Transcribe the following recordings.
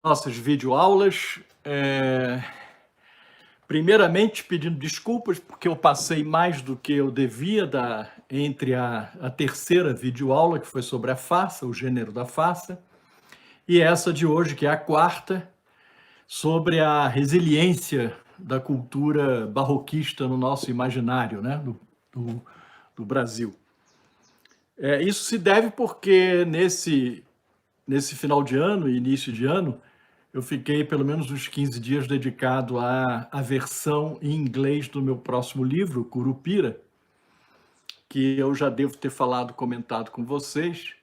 Nossas videoaulas. Primeiramente, pedindo desculpas, porque eu passei mais do que eu devia entre a terceira videoaula, que foi sobre a farsa, o gênero da farsa, e essa de hoje, que é a quarta, sobre a resiliência da cultura barroquista no nosso imaginário, né, do Brasil. Isso se deve porque nesse final de ano e início de ano, eu fiquei pelo menos uns 15 dias dedicado à versão em inglês do meu próximo livro, Curupira, que eu já devo ter comentado com vocês.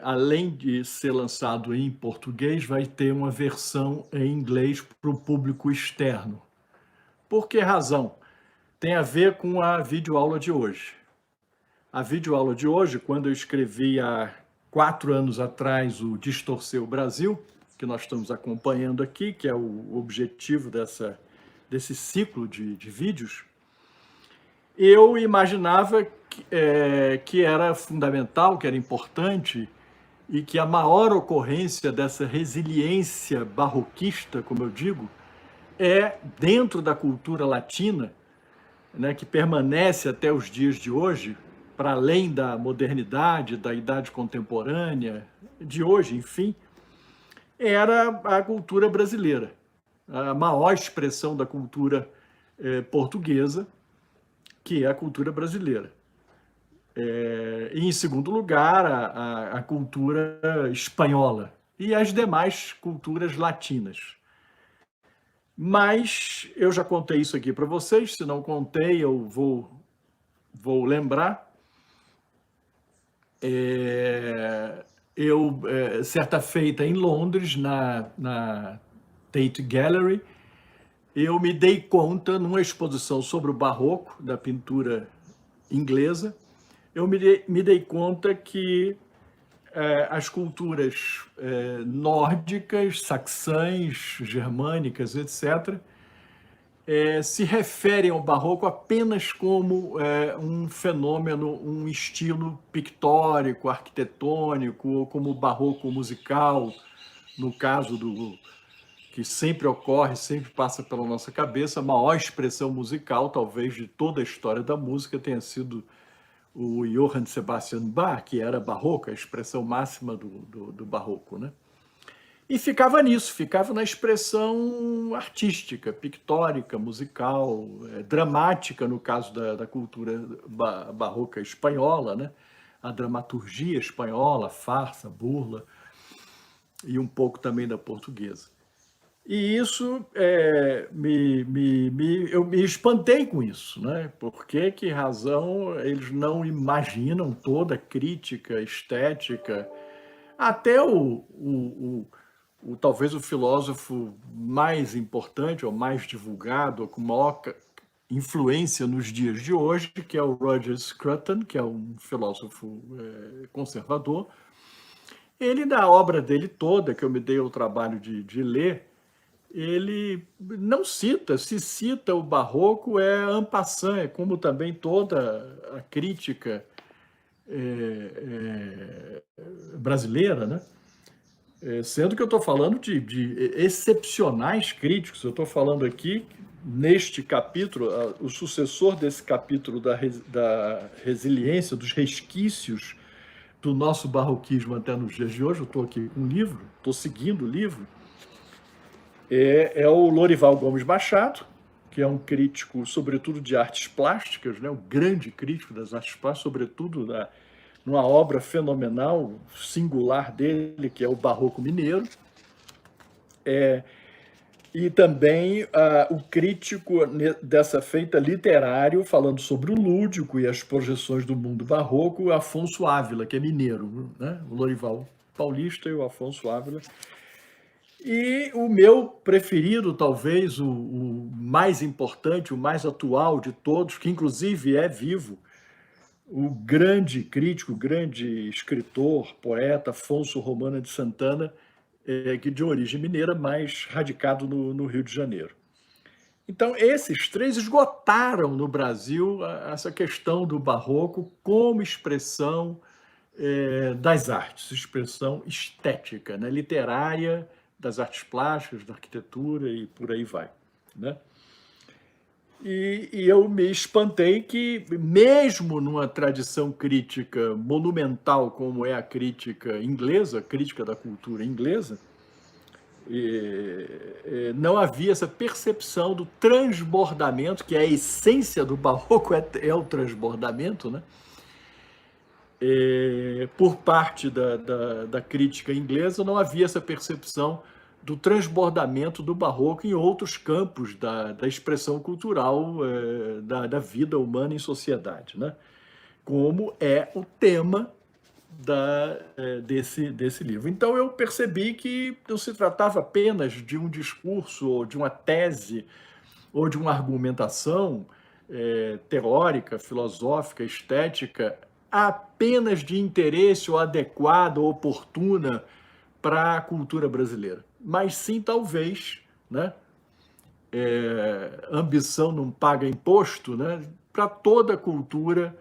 Além de ser lançado em português, vai ter uma versão em inglês para o público externo. Por que razão? Tem a ver com a videoaula de hoje. A videoaula de hoje, quando eu escrevi há 4 anos atrás o Distorcer o Brasil, que nós estamos acompanhando aqui, que é o objetivo desse ciclo de vídeos, eu imaginava que era fundamental, que era importante, e que a maior ocorrência dessa resiliência barroquista, como eu digo, é dentro da cultura latina, né, que permanece até os dias de hoje, para além da modernidade, da idade contemporânea, de hoje, enfim, era a cultura brasileira, a maior expressão da cultura portuguesa, que é a cultura brasileira. E, em segundo lugar, a cultura espanhola e as demais culturas latinas. Mas eu já contei isso aqui para vocês, se não contei, eu vou lembrar. Eu, certa feita em Londres, na Tate Gallery, eu me dei conta, numa exposição sobre o barroco, da pintura inglesa, eu me dei conta que as culturas nórdicas, saxãs, germânicas, etc., se referem ao barroco apenas como um fenômeno, um estilo pictórico, arquitetônico, ou como barroco musical, no caso que sempre ocorre, sempre passa pela nossa cabeça, a maior expressão musical, talvez, de toda a história da música tenha sido o Johann Sebastian Bach, que era barroco, a expressão máxima do barroco, né? E ficava nisso, ficava na expressão artística, pictórica, musical, dramática, no caso da cultura barroca espanhola, né? A dramaturgia espanhola, a farsa, a burla, e um pouco também da portuguesa. E isso, eu me espantei com isso, né? Por que razão eles não imaginam toda a crítica estética, até talvez o filósofo mais importante, ou mais divulgado, ou com maior influência nos dias de hoje, que é o Roger Scruton, que é um filósofo conservador. Ele, na obra dele toda, que eu me dei o trabalho de ler, ele não cita, se cita o barroco en passant, como também toda a crítica brasileira, né? Sendo que eu estou falando de excepcionais críticos, eu estou falando aqui, neste capítulo, o sucessor desse capítulo da resiliência, dos resquícios do nosso barroquismo até nos dias de hoje. Eu estou aqui com um livro, estou seguindo o livro, é o Lorival Gomes Machado, que é um crítico, sobretudo, de artes plásticas, né? Um grande crítico das artes plásticas, sobretudo numa obra fenomenal, singular dele, que é o Barroco Mineiro. E também o crítico dessa feita literário, falando sobre o lúdico e as projeções do mundo barroco, Afonso Ávila, que é mineiro, né? O Lorival paulista e o Afonso Ávila. E o meu preferido, talvez o mais importante, o mais atual de todos, que inclusive é vivo, o grande crítico, grande escritor, poeta, Afonso Romana de Santana, que de origem mineira, mas radicado no Rio de Janeiro. Então, esses três esgotaram no Brasil essa questão do barroco como expressão das artes, expressão estética, né? Literária, das artes plásticas, da arquitetura e por aí vai, né? E eu me espantei que, mesmo numa tradição crítica monumental como é a crítica inglesa, a crítica da cultura inglesa, não havia essa percepção do transbordamento, que é a essência do barroco, é o transbordamento, né? Por parte da crítica inglesa, não havia essa percepção do transbordamento do barroco em outros campos da expressão cultural da vida humana em sociedade, né? Como é o tema desse livro. Então eu percebi que não se tratava apenas de um discurso, ou de uma tese, ou de uma argumentação teórica, filosófica, estética, apenas de interesse ou adequada ou oportuna para a cultura brasileira, mas sim, talvez, né, ambição não paga imposto, né, para toda a cultura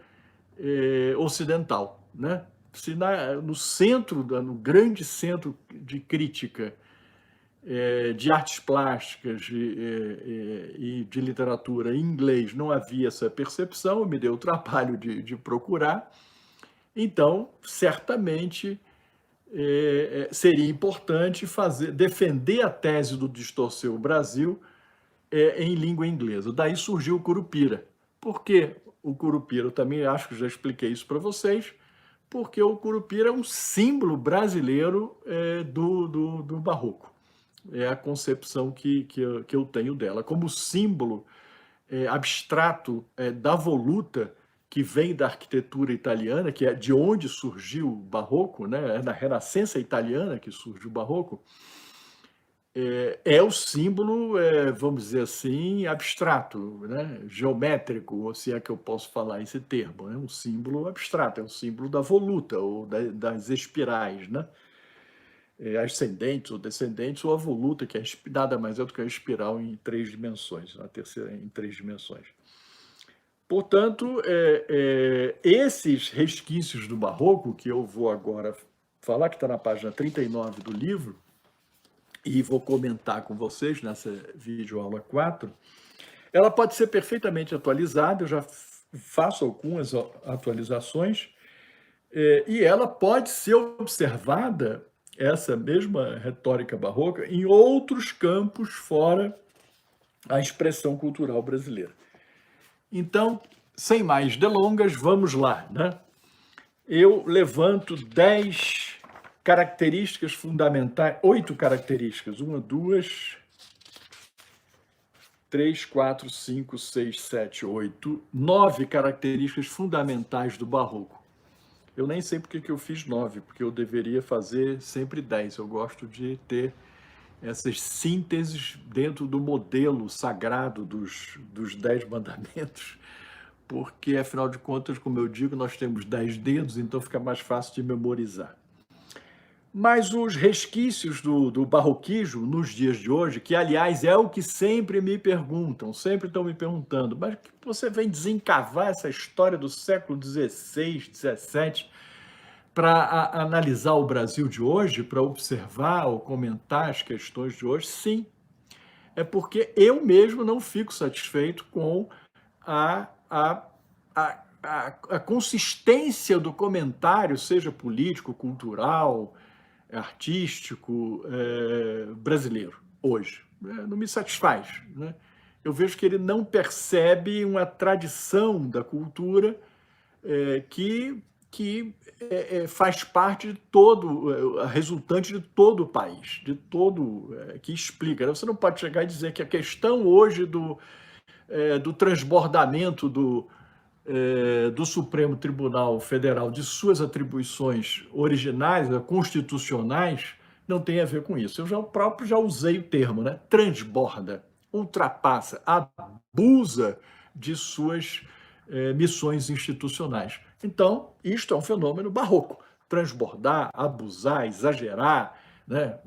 ocidental, né? Se no centro, no grande centro de crítica de artes plásticas e de literatura em inglês não havia essa percepção, eu me dei o trabalho de procurar, então, certamente, seria importante defender a tese do Distorcer o Brasil em língua inglesa. Daí surgiu o Curupira. Por que o Curupira? Eu também acho que já expliquei isso para vocês, porque o Curupira é um símbolo brasileiro do barroco. É a concepção que eu tenho dela, como símbolo abstrato da voluta, que vem da arquitetura italiana, que é de onde surgiu o barroco, né? É na Renascença italiana que surge o barroco. É o símbolo, vamos dizer assim, abstrato, né? Geométrico, se é que eu posso falar esse termo, é um símbolo abstrato, é um símbolo da voluta ou das espirais, né? Ascendentes ou descendentes, ou a voluta, que nada mais é do que a espiral em 3 dimensões, a terceira em 3 dimensões. Portanto, esses resquícios do barroco, que eu vou agora falar, que está na página 39 do livro, e vou comentar com vocês nessa videoaula 4, ela pode ser perfeitamente atualizada, eu já faço algumas atualizações, e ela pode ser observada, essa mesma retórica barroca, em outros campos fora a expressão cultural brasileira. Então, sem mais delongas, vamos lá, né? Eu levanto 10 características fundamentais, 8 características, 1, 2, 3, 4, 5, 6, 7, 8, 9 características fundamentais do barroco. Eu nem sei porque que eu fiz 9, porque eu deveria fazer sempre 10. Eu gosto de ter essas sínteses dentro do modelo sagrado dos 10 mandamentos, porque, afinal de contas, como eu digo, nós temos 10 dedos, então fica mais fácil de memorizar. Mas os resquícios do barroquismo nos dias de hoje, que, aliás, é o que sempre me perguntam, sempre estão me perguntando, mas que você vem desencavar essa história do século XVI, XVII, para analisar o Brasil de hoje, para observar ou comentar as questões de hoje? Sim, é porque eu mesmo não fico satisfeito com a consistência do comentário, seja político, cultural, artístico, brasileiro, hoje. Não me satisfaz, né? Eu vejo que ele não percebe uma tradição da cultura que faz parte de todo, resultante de todo o país, de todo, que explica. Você não pode chegar e dizer que a questão hoje do transbordamento do Supremo Tribunal Federal de suas atribuições originais, constitucionais, não tem a ver com isso. Eu próprio já usei o termo, né? Transborda, ultrapassa, abusa de suas missões institucionais. Então, isto é um fenômeno barroco. Transbordar, abusar, exagerar, né?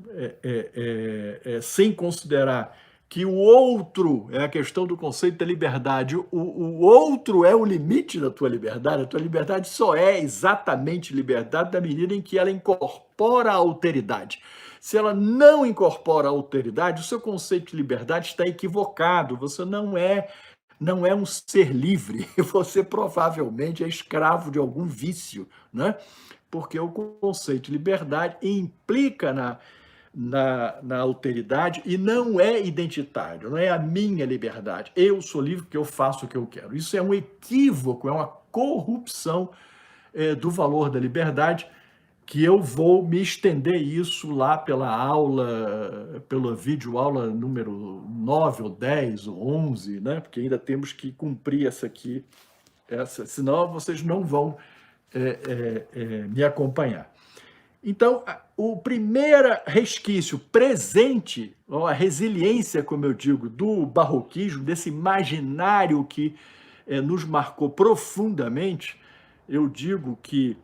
Sem considerar que o outro é a questão do conceito da liberdade. O outro é o limite da tua liberdade. A tua liberdade só é exatamente liberdade na medida em que ela incorpora a alteridade. Se ela não incorpora a alteridade, o seu conceito de liberdade está equivocado. Você não é um ser livre. Você provavelmente é escravo de algum vício, né? Porque o conceito de liberdade implica na alteridade e não é identitário, não é a minha liberdade. Eu sou livre porque eu faço o que eu quero. Isso é um equívoco, é uma corrupção do valor da liberdade, que eu vou me estender isso lá pela videoaula número 9 ou 10 ou 11, né? Porque ainda temos que cumprir senão vocês não vão me acompanhar. Então, o primeiro resquício presente, a resiliência, como eu digo, do barroquismo, desse imaginário que nos marcou profundamente, eu digo que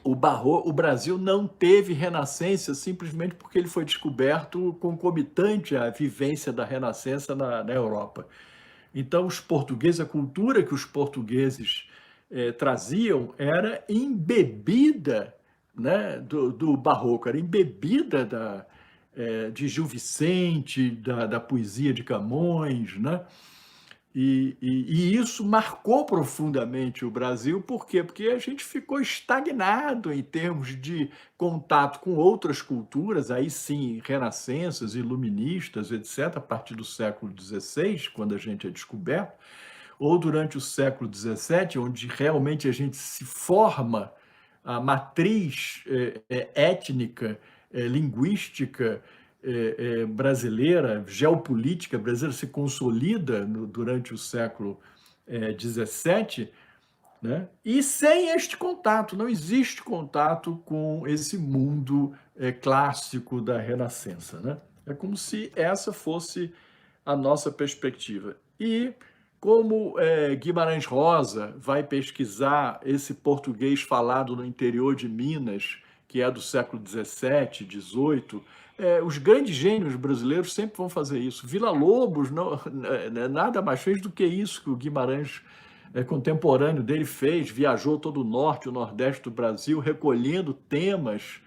o Brasil não teve renascença simplesmente porque ele foi descoberto concomitante à vivência da renascença na Europa. Então, os portugueses, a cultura que os portugueses traziam era embebida, né, do barroco, era embebida de Gil Vicente, da poesia de Camões, né? E isso marcou profundamente o Brasil, por quê? Porque a gente ficou estagnado em termos de contato com outras culturas, aí sim, renascenças, iluministas, etc., a partir do século XVI, quando a gente é descoberto, ou durante o século XVII, onde realmente a gente se forma a matriz étnica, linguística brasileira, geopolítica brasileira se consolida durante o século XVII, né? E sem este contato, não existe contato com esse mundo clássico da Renascença, né? É como se essa fosse a nossa perspectiva. E como Guimarães Rosa vai pesquisar esse português falado no interior de Minas, que é do século XVII, XVIII, os grandes gênios brasileiros sempre vão fazer isso. Villa-Lobos nada mais fez do que isso que o Guimarães contemporâneo dele fez, viajou todo o norte e o nordeste do Brasil, recolhendo temas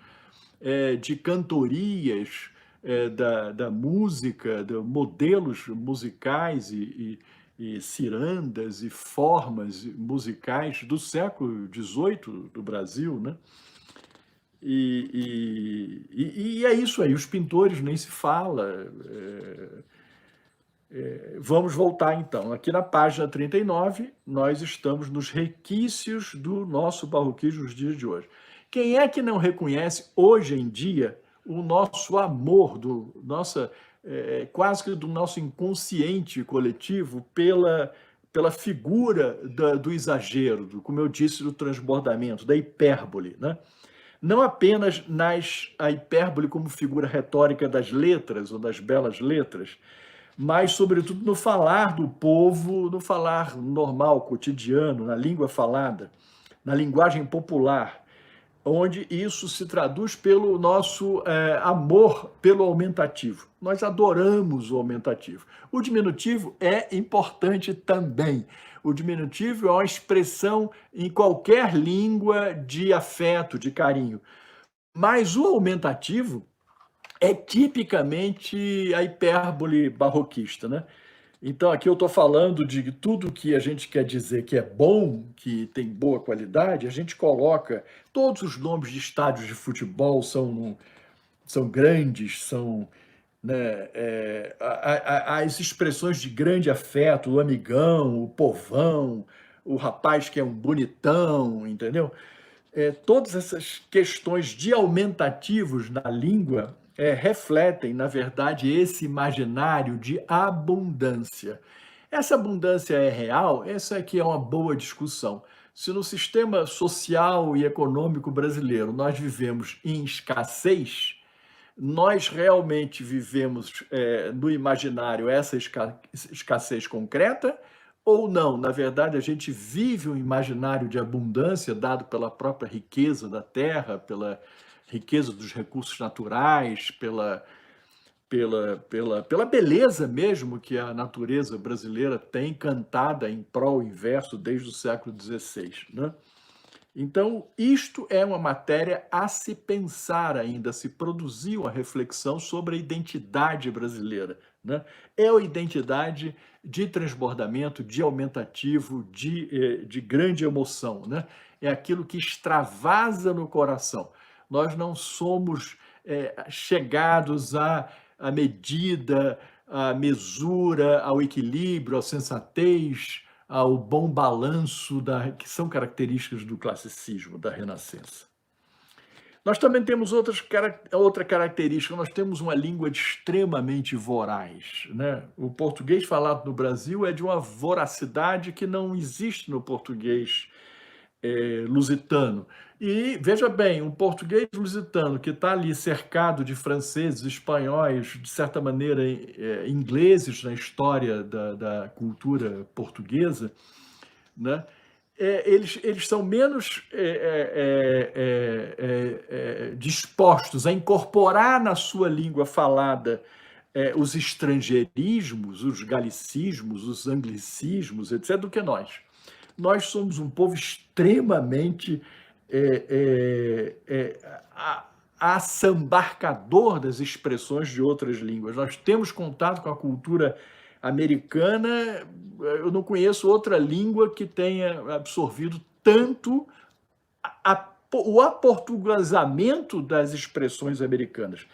de cantorias da música, de modelos musicais e cirandas e formas musicais do século XVIII do Brasil, né? E é isso aí, os pintores nem se fala. Vamos voltar então. Aqui na página 39, nós estamos nos requisitos do nosso barroquismo nos dias de hoje. Quem é que não reconhece hoje em dia o nosso amor, quase que do nosso inconsciente coletivo pela figura do exagero, como eu disse, do transbordamento, da hipérbole, né? Não apenas a hipérbole como figura retórica das letras ou das belas letras, mas, sobretudo, no falar do povo, no falar normal, cotidiano, na língua falada, na linguagem popular, onde isso se traduz pelo nosso amor pelo aumentativo. Nós adoramos o aumentativo. O diminutivo é importante também. O diminutivo é uma expressão em qualquer língua de afeto, de carinho. Mas o aumentativo é tipicamente a hipérbole barroquista, né? Então, aqui eu estou falando de tudo que a gente quer dizer que é bom, que tem boa qualidade, a gente coloca todos os nomes de estádios de futebol são grandes, são, né, as expressões de grande afeto, o amigão, o povão, o rapaz que é um bonitão, entendeu? Todas essas questões de aumentativos na língua refletem, na verdade, esse imaginário de abundância. Essa abundância é real? Essa aqui é uma boa discussão. Se no sistema social e econômico brasileiro nós vivemos em escassez, nós realmente vivemos no imaginário essa escassez concreta ou não? Na verdade, a gente vive um imaginário de abundância dado pela própria riqueza da terra, pela riqueza dos recursos naturais, pela beleza mesmo que a natureza brasileira tem cantada em prol e verso desde o século XVI, né? Então, isto é uma matéria a se pensar ainda, a se produzir uma reflexão sobre a identidade brasileira, né? É a identidade de transbordamento, de aumentativo, de grande emoção, né? É aquilo que extravasa no coração. Nós não somos chegados à medida, à mesura, ao equilíbrio, à sensatez, ao bom balanço que são características do classicismo, da Renascença. Nós também temos outra característica, nós temos uma língua extremamente voraz, né? O português falado no Brasil é de uma voracidade que não existe no português lusitano. E veja bem, um português lusitano que está ali cercado de franceses, espanhóis, de certa maneira ingleses na história da cultura portuguesa, né? Eles são menos dispostos a incorporar na sua língua falada os estrangeirismos, os galicismos, os anglicismos, etc., do que nós. Nós somos um povo extremamente assambarcador das expressões de outras línguas. Nós temos contato com a cultura americana. Eu não conheço outra língua que tenha absorvido tanto o aportuguesamento das expressões americanas.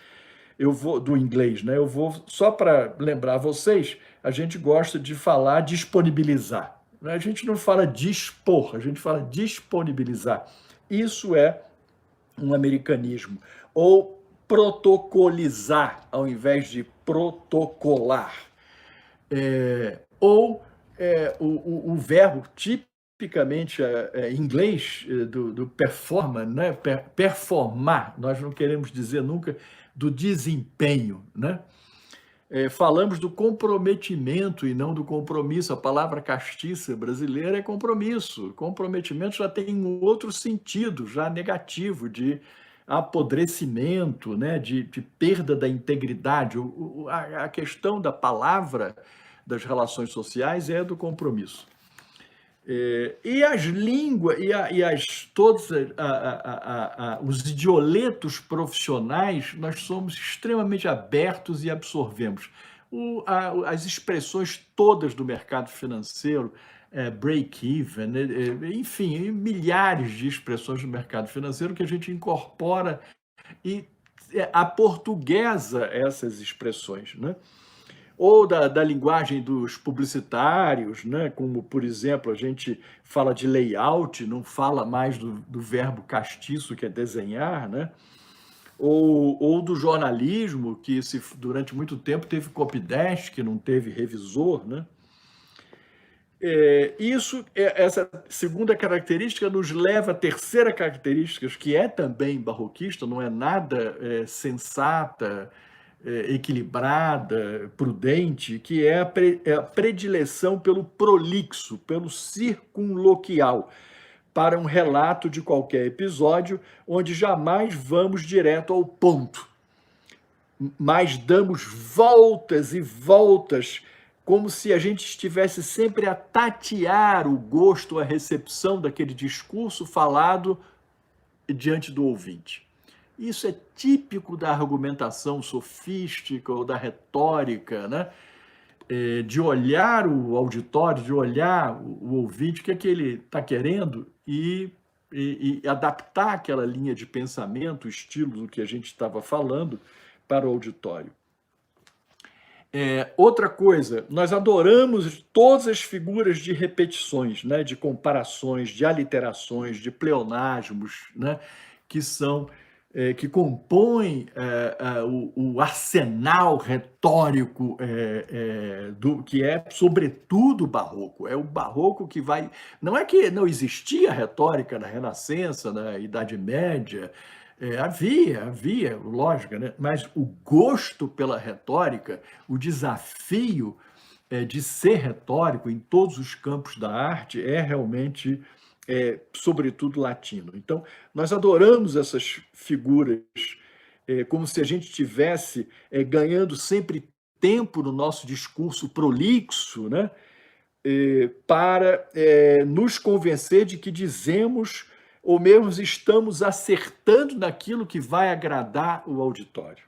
Do inglês, né? Eu vou, só para lembrar vocês, a gente gosta de falar disponibilizar. A gente não fala dispor, a gente fala disponibilizar. Isso é um americanismo. Ou protocolizar, ao invés de protocolar. O verbo tipicamente inglês do performance, né? Performar, nós não queremos dizer nunca do desempenho, né? Falamos do comprometimento e não do compromisso. A palavra castiça brasileira é compromisso. Comprometimento já tem um outro sentido, já negativo, de apodrecimento, né? de perda da integridade. A questão da palavra, das relações sociais, é do compromisso. E as línguas, todos os idioletos profissionais, nós somos extremamente abertos e absorvemos. As expressões todas do mercado financeiro, break-even, enfim, milhares de expressões do mercado financeiro que a gente incorpora e aportuguesa essas expressões, né? Ou da linguagem dos publicitários, né? Como, por exemplo, a gente fala de layout, não fala mais do verbo castiço, que é desenhar, né? Ou do jornalismo, que durante muito tempo teve copydesk, que não teve revisor, né? Essa segunda característica nos leva à terceira característica, que é também barroquista, não é nada sensata, equilibrada, prudente, que é a predileção pelo prolixo, pelo circunloquial, para um relato de qualquer episódio, onde jamais vamos direto ao ponto, mas damos voltas e voltas, como se a gente estivesse sempre a tatear o gosto, a recepção daquele discurso falado diante do ouvinte. Isso é típico da argumentação sofística ou da retórica, né? De olhar o auditório, de olhar o ouvinte, o que é que ele está querendo e adaptar aquela linha de pensamento, o estilo do que a gente estava falando para o auditório. Outra coisa, nós adoramos todas as figuras de repetições, né? De comparações, de aliterações, de pleonasmos, né? Que compõem o arsenal retórico que é, sobretudo, barroco. É o barroco que vai... Não é que não existia retórica na Renascença, na Idade Média, havia, lógico, né? Mas o gosto pela retórica, o desafio de ser retórico em todos os campos da arte é realmente... sobretudo latino. Então, nós adoramos essas figuras como se a gente estivesse ganhando sempre tempo no nosso discurso prolixo, né? Para nos convencer de que dizemos ou mesmo estamos acertando naquilo que vai agradar o auditório.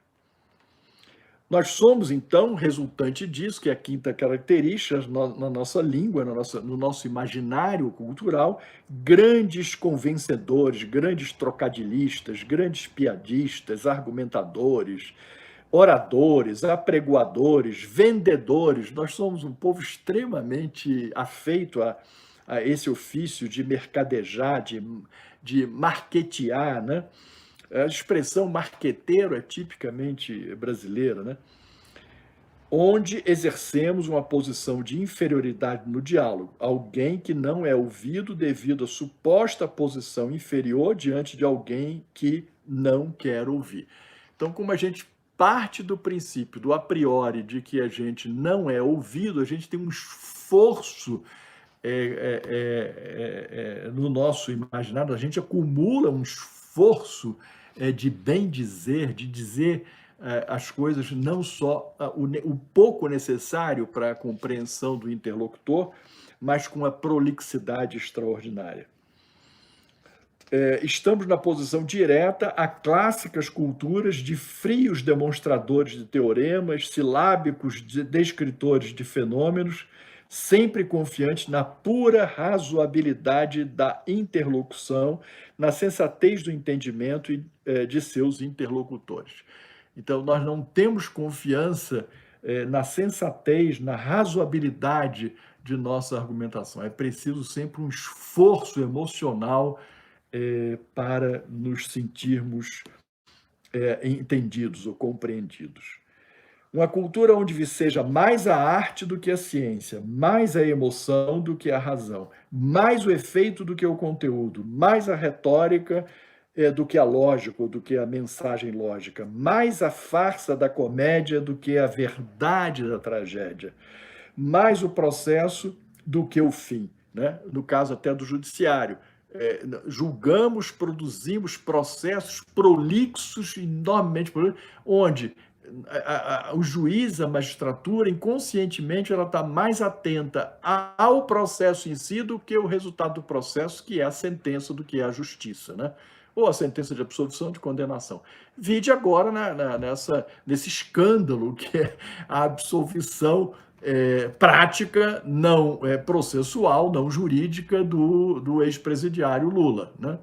Nós somos, então, resultante disso, que é a quinta característica na nossa língua, no nosso imaginário cultural, grandes convencedores, grandes trocadilhistas, grandes piadistas, argumentadores, oradores, apregoadores, vendedores. Nós somos um povo extremamente afeito a esse ofício de mercadejar, de marquetear, né? A expressão marqueteiro é tipicamente brasileira, né? Onde exercemos uma posição de inferioridade no diálogo. Alguém que não é ouvido devido à suposta posição inferior diante de alguém que não quer ouvir. Então, como a gente parte do princípio, do a priori, de que a gente não é ouvido, a gente tem um esforço no nosso imaginário, a gente acumula um esforço de bem dizer, de dizer as coisas não só o pouco necessário para a compreensão do interlocutor, mas com a prolixidade extraordinária. Estamos na posição direta a clássicas culturas de frios demonstradores de teoremas, silábicos descritores de fenômenos, sempre confiantes na pura razoabilidade da interlocução, na sensatez do entendimento de seus interlocutores. Então, nós não temos confiança na sensatez, na razoabilidade de nossa argumentação. É preciso sempre um esforço emocional para nos sentirmos entendidos ou compreendidos. Uma cultura onde seja mais a arte do que a ciência, mais a emoção do que a razão, mais o efeito do que o conteúdo, mais a retórica do que a lógica ou do que a mensagem lógica, mais a farsa da comédia do que a verdade da tragédia, mais o processo do que o fim, né? No caso até do judiciário. Julgamos, produzimos processos prolixos, enormemente prolixos, onde o juiz, a magistratura, inconscientemente, ela está mais atenta ao processo em si do que o resultado do processo, que é a sentença, do que é a justiça, né? Ou a sentença de absolvição, de condenação. Vide agora nesse escândalo que é a absolvição prática, não processual, não jurídica do ex-presidiário Lula, né?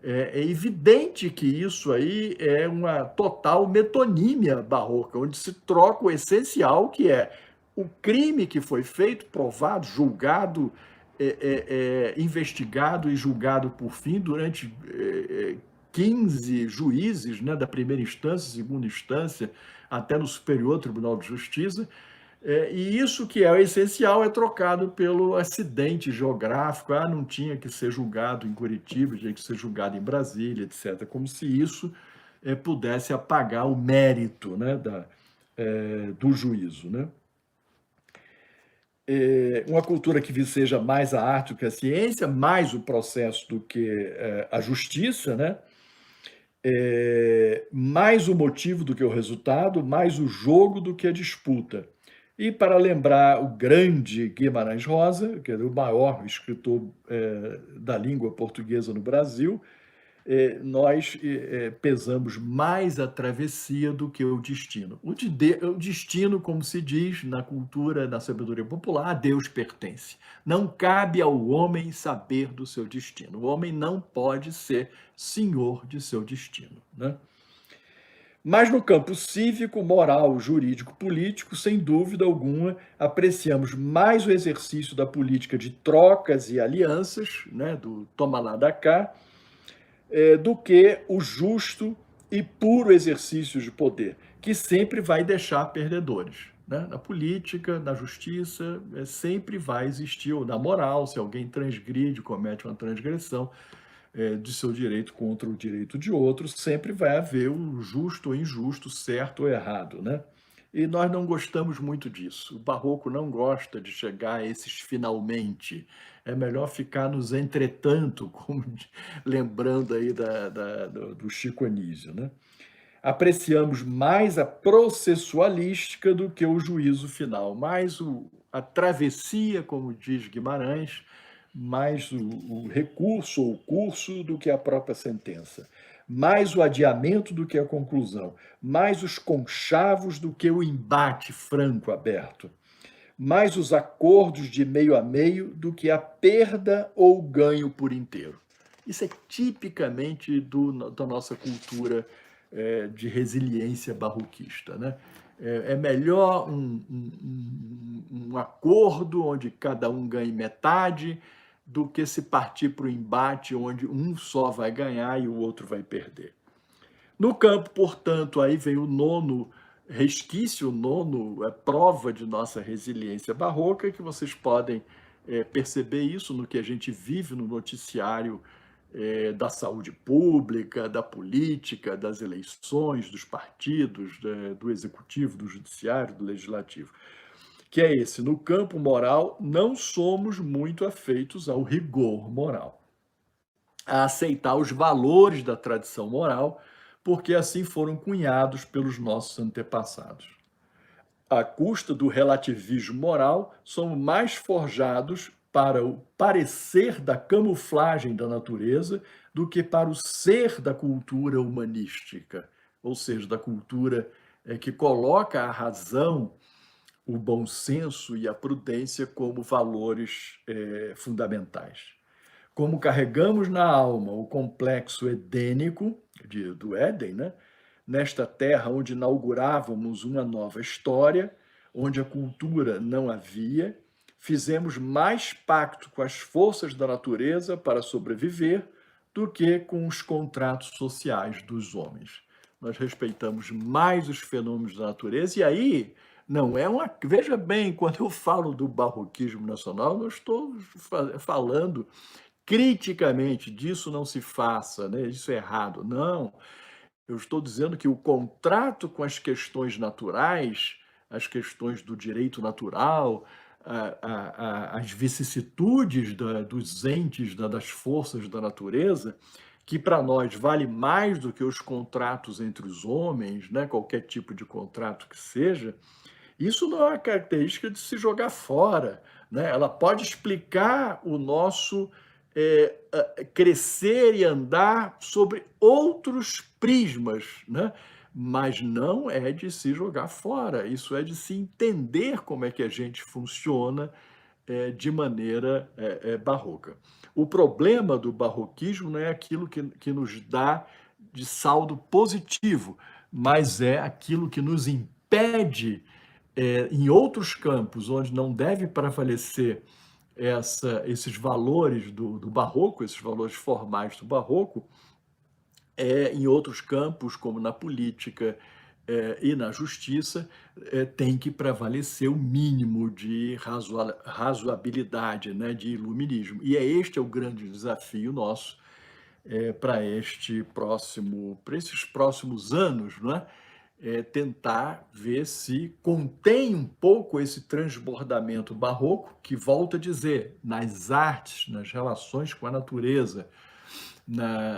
É evidente que isso aí é uma total metonímia barroca, onde se troca o essencial, que é o crime que foi feito, provado, julgado, investigado e julgado por fim durante 15 juízes, né, da primeira instância, segunda instância, até no Superior Tribunal de Justiça. E isso que é o essencial é trocado pelo acidente geográfico. Não tinha que ser julgado em Curitiba, tinha que ser julgado em Brasília, etc. Como se isso pudesse apagar o mérito, né, do juízo, né? Uma cultura que seja mais a arte do que a ciência, mais o processo do que a justiça, né? Mais o motivo do que o resultado, mais o jogo do que a disputa. E para lembrar o grande Guimarães Rosa, que era o maior escritor da língua portuguesa no Brasil, nós pesamos mais a travessia do que o destino. O destino, como se diz na cultura, na sabedoria popular, a Deus pertence. Não cabe ao homem saber do seu destino. O homem não pode ser senhor de seu destino, né? Mas no campo cívico, moral, jurídico, político, sem dúvida alguma, apreciamos mais o exercício da política de trocas e alianças, né, do toma lá da cá, do que o justo e puro exercício de poder, que sempre vai deixar perdedores, né? Na política, na justiça, sempre vai existir, ou na moral, se alguém transgride, comete uma transgressão de seu direito contra o direito de outros, sempre vai haver o justo ou injusto, certo ou errado, né? E nós não gostamos muito disso. O barroco não gosta de chegar a esses finalmente. É melhor ficar nos entretanto, como lembrando aí do Chico Anísio, né? Apreciamos mais a processualística do que o juízo final, mais a travessia, como diz Guimarães, mais o recurso ou o curso do que a própria sentença, mais o adiamento do que a conclusão, mais os conchavos do que o embate franco aberto, mais os acordos de meio a meio do que a perda ou o ganho por inteiro. Isso é tipicamente da nossa cultura de resiliência barroquista, né? É melhor um acordo onde cada um ganhe metade do que se partir para o embate onde um só vai ganhar e o outro vai perder. No campo, portanto, aí vem o nono resquício, o nono prova de nossa resiliência barroca, que vocês podem perceber isso no que a gente vive no noticiário da saúde pública, da política, das eleições, dos partidos, do executivo, do judiciário, do legislativo, que é esse: no campo moral, não somos muito afeitos ao rigor moral, a aceitar os valores da tradição moral, porque assim foram cunhados pelos nossos antepassados. À custa do relativismo moral, somos mais forjados para o parecer da camuflagem da natureza do que para o ser da cultura humanística, ou seja, da cultura que coloca a razão, o bom senso e a prudência como valores fundamentais. Como carregamos na alma o complexo edênico do Éden, né? Nesta terra onde inaugurávamos uma nova história, onde a cultura não havia, fizemos mais pacto com as forças da natureza para sobreviver do que com os contratos sociais dos homens. Nós respeitamos mais os fenômenos da natureza, e aí não é uma. Veja bem, quando eu falo do barroquismo nacional, não estou falando criticamente disso não se faça, né? Isso é errado. Não, eu estou dizendo que o contrato com as questões naturais, as questões do direito natural, as vicissitudes dos entes, das forças da natureza, que para nós vale mais do que os contratos entre os homens, né? Qualquer tipo de contrato que seja, isso não é uma característica de se jogar fora, né? Ela pode explicar o nosso crescer e andar sobre outros prismas, né? Mas não é de se jogar fora, isso é de se entender como é que a gente funciona de maneira barroca. O problema do barroquismo não é aquilo que nos dá de saldo positivo, mas é aquilo que nos impede, em outros campos onde não deve prevalecer esses valores do barroco, esses valores formais do barroco, em outros campos, como na política e na justiça, tem que prevalecer o mínimo de razoabilidade, né, de iluminismo. E este é o grande desafio nosso para esses próximos anos, não é? Tentar ver se contém um pouco esse transbordamento barroco, que, volto a dizer, nas artes, nas relações com a natureza,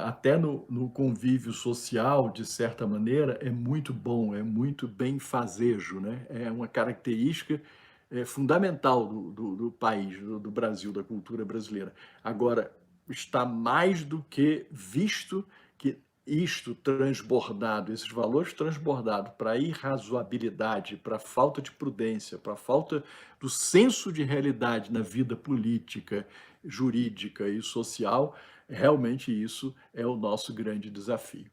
até no convívio social, de certa maneira, é muito bom, é muito benfazejo, né? É uma característica fundamental do país, do Brasil, da cultura brasileira. Agora, está mais do que visto que isto transbordado, esses valores transbordados para a irrazoabilidade, para a falta de prudência, para a falta do senso de realidade na vida política, jurídica e social, realmente isso é o nosso grande desafio.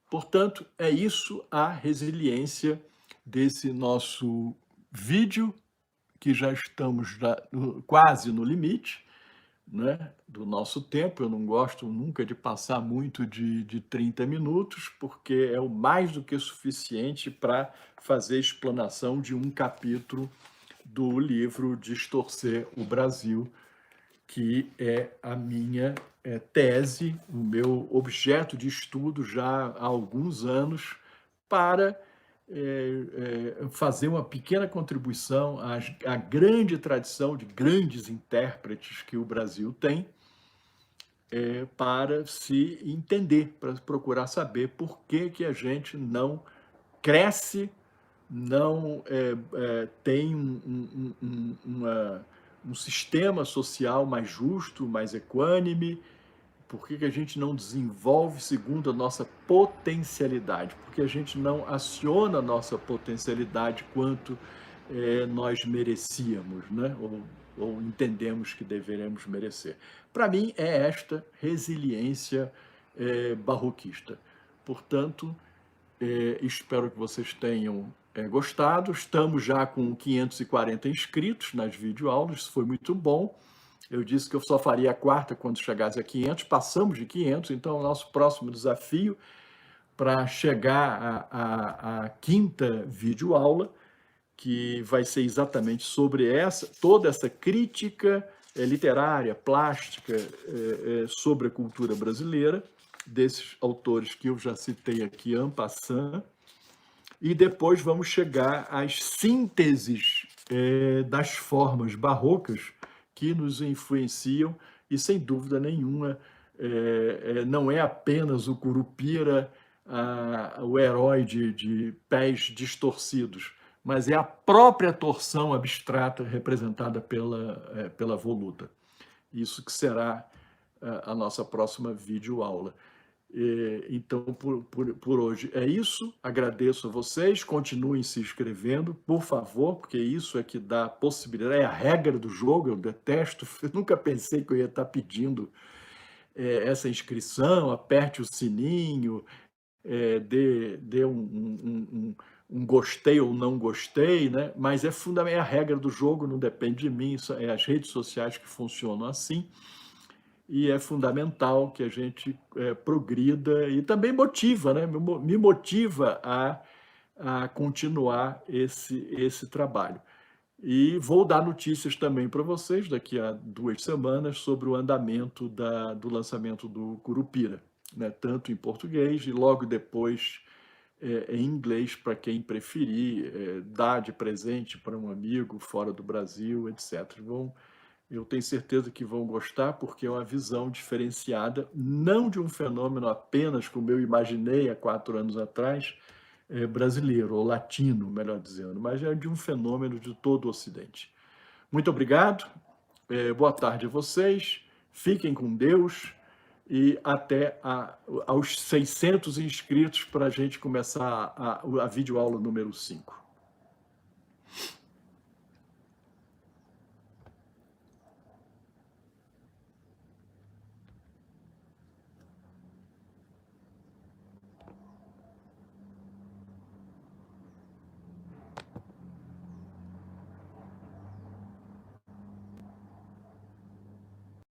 Portanto, é isso a resiliência desse nosso vídeo, que já estamos quase no limite, né, do nosso tempo. Eu não gosto nunca de passar muito de 30 minutos, porque é o mais do que suficiente para fazer a explanação de um capítulo do livro Distorcer o Brasil, que é a minha tese, o meu objeto de estudo já há alguns anos, para fazer uma pequena contribuição à grande tradição de grandes intérpretes que o Brasil tem, para se entender, para procurar saber por que que a gente não cresce, não tem um sistema social mais justo, mais equânime, por que que a gente não desenvolve segundo a nossa potencialidade, porque a gente não aciona a nossa potencialidade quanto nós merecíamos, né? Ou entendemos que deveremos merecer. Para mim, é esta resiliência barroquista. Portanto, espero que vocês tenham gostado. Estamos já com 540 inscritos nas videoaulas, isso foi muito bom. Eu disse que eu só faria a quarta quando chegasse a 500, passamos de 500, então o nosso próximo desafio para chegar à quinta videoaula, que vai ser exatamente sobre toda essa crítica literária, plástica, sobre a cultura brasileira, desses autores que eu já citei aqui en passant, e depois vamos chegar às sínteses das formas barrocas que nos influenciam, e sem dúvida nenhuma, não é apenas o Curupira, o herói de pés distorcidos, mas é a própria torção abstrata representada pela voluta. Isso que será a nossa próxima videoaula. Então, por hoje é isso. Agradeço a vocês. Continuem se inscrevendo, por favor, porque isso é que dá possibilidade. É a regra do jogo. Eu detesto. Eu nunca pensei que eu ia estar pedindo essa inscrição. Aperte o sininho, dê um gostei ou não gostei, né? Mas é fundamental. É a regra do jogo. Não depende de mim. Isso é as redes sociais que funcionam assim. E é fundamental que a gente progrida e também motiva, né? Me motiva a continuar esse trabalho. E vou dar notícias também para vocês daqui a 2 semanas sobre o andamento do lançamento do Curupira, né? Tanto em português e logo depois em inglês, para quem preferir, dar de presente para um amigo fora do Brasil, etc. Eu tenho certeza que vão gostar, porque é uma visão diferenciada, não de um fenômeno apenas como eu imaginei há 4 anos atrás, brasileiro, ou latino, melhor dizendo, mas é de um fenômeno de todo o Ocidente. Muito obrigado, boa tarde a vocês, fiquem com Deus e até aos 600 inscritos para a gente começar a videoaula número 5.